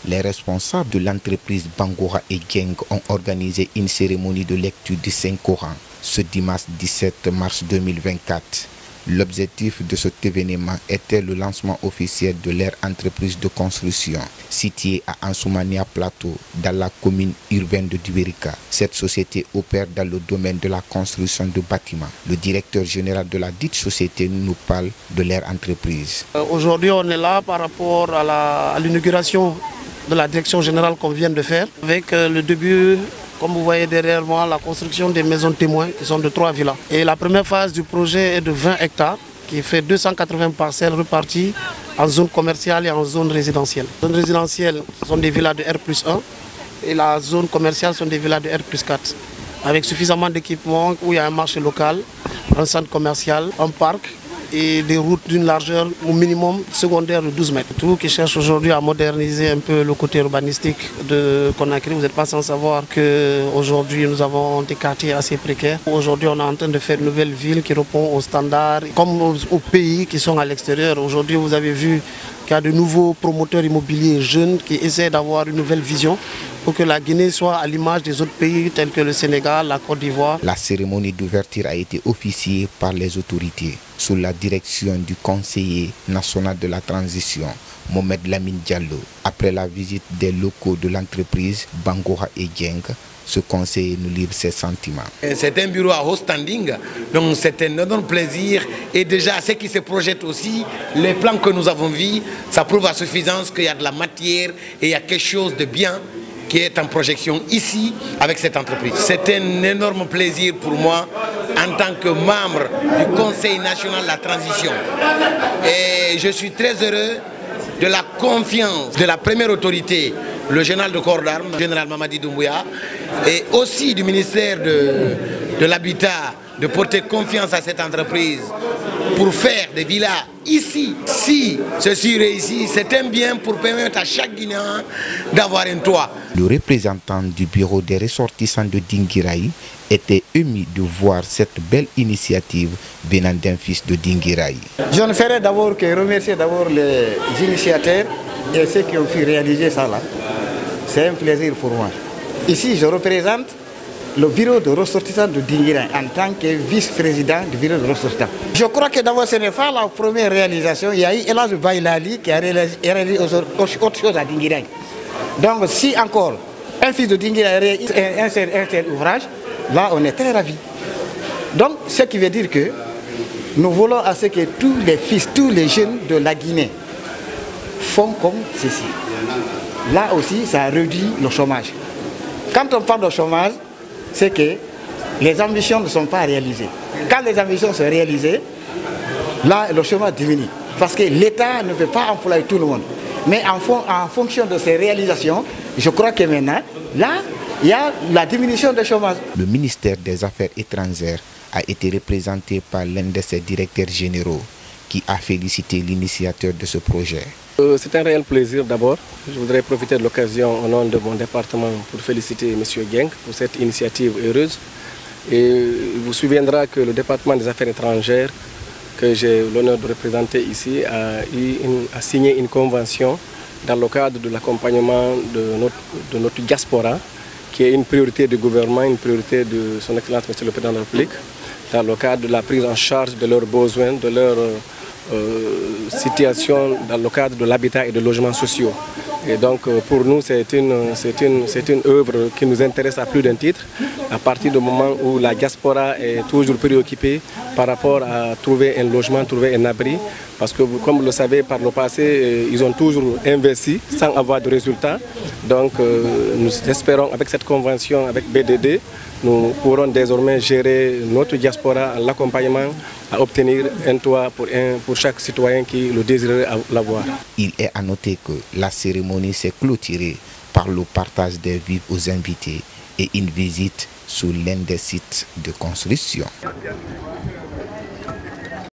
Les responsables de l'entreprise Bangoura et Dieng ont organisé une cérémonie de lecture du Saint-Coran ce dimanche 17 mars 2024. L'objectif de cet événement était le lancement officiel de leur entreprise de construction située à Ansoumania Plateau dans la commune urbaine de Duérika. Cette société opère dans le domaine de la construction de bâtiments. Le directeur général de la dite société nous parle de leur entreprise. Aujourd'hui, on est là par rapport à l'inauguration de la direction générale qu'on vient de faire avec le début. Comme vous voyez derrière moi, la construction des maisons témoins qui sont de 3 villas. Et la première phase du projet est de 20 hectares qui fait 280 parcelles reparties en zone commerciale et en zone résidentielle. La zone résidentielle sont des villas de R+1 et la zone commerciale sont des villas de R+4 avec suffisamment d'équipements où il y a un marché local, un centre commercial, un parc et des routes d'une largeur au minimum secondaire de 12 mètres. Tout qui cherche aujourd'hui à moderniser un peu le côté urbanistique de Conakry. Vous n'êtes pas sans savoir qu'aujourd'hui nous avons des quartiers assez précaires. Aujourd'hui on est en train de faire une nouvelle ville qui répond aux standards comme aux pays qui sont à l'extérieur. Aujourd'hui vous avez vu qu'il y a de nouveaux promoteurs immobiliers jeunes qui essaient d'avoir une nouvelle vision pour que la Guinée soit à l'image des autres pays tels que le Sénégal, la Côte d'Ivoire. La cérémonie d'ouverture a été officiée par les autorités sous la direction du conseiller national de la transition, Mohamed Lamine Diallo. Après la visite des locaux de l'entreprise Bangoura et Dieng, ce conseiller nous livre ses sentiments. C'est un bureau à haut standing, donc c'est un énorme plaisir. Et déjà, ce qui se projette aussi, les plans que nous avons vus, ça prouve à suffisance qu'il y a de la matière et il y a quelque chose de bien qui est en projection ici avec cette entreprise. C'est un énorme plaisir pour moi en tant que membre du Conseil national de la transition. Et je suis très heureux de la confiance de la première autorité, le général de corps d'armes, le général Mamadi Doumbouya, et aussi du ministère de l'Habitat, de porter confiance à cette entreprise pour faire des villas ici. Si ceci réussit, c'est un bien pour permettre à chaque Guinéen d'avoir un toit. Le représentant du bureau des ressortissants de Dinguiraï était ému de voir cette belle initiative venant d'un fils de Dinguiraï. Je ne ferai d'abord que remercier les initiateurs et ceux qui ont pu réaliser ça là. C'est un plaisir pour moi. Ici, je représente le bureau de ressortissants de Dinguiraï en tant que vice-président du bureau de ressortissants. Je crois que d'abord ce n'est pas la première réalisation. Il y a eu Elhadji Baïlali qui a réalisé autre chose à Dinguiraï. Donc si encore un fils de Dinguiraï a un tel ouvrage, là on est très ravis. Donc ce qui veut dire que nous voulons à ce que tous les fils, tous les jeunes de la Guinée font comme ceci. Là aussi ça réduit le chômage. Quand on parle de chômage, c'est que les ambitions ne sont pas réalisées. Quand les ambitions sont réalisées, là le chômage diminue. Parce que l'État ne peut pas employer tout le monde. Mais en fonction de ces réalisations, je crois que maintenant, là, il y a la diminution du chômage. Le ministère des Affaires étrangères a été représenté par l'un de ses directeurs généraux qui a félicité l'initiateur de ce projet. C'est un réel plaisir d'abord. Je voudrais profiter de l'occasion au nom de mon département pour féliciter M. Dieng pour cette initiative heureuse. Et il vous souviendra que le département des Affaires étrangères que j'ai l'honneur de représenter ici a signé une convention dans le cadre de l'accompagnement de notre diaspora, qui est une priorité du gouvernement, une priorité de son Excellence M. le Président de la République, dans le cadre de la prise en charge de leurs besoins, de leur situation dans le cadre de l'habitat et des logements sociaux. Et donc pour nous c'est une œuvre qui nous intéresse à plus d'un titre, à partir du moment où la diaspora est toujours préoccupée par rapport à trouver un logement, trouver un abri, parce que comme vous le savez par le passé, ils ont toujours investi sans avoir de résultats. Donc nous espérons avec cette convention avec BDD, nous pourrons désormais gérer notre diaspora en l'accompagnement à obtenir un toit pour chaque citoyen qui le désirerait l'avoir. Il est à noter que la cérémonie s'est clôturée par le partage des vivres aux invités et une visite sur l'un des sites de construction.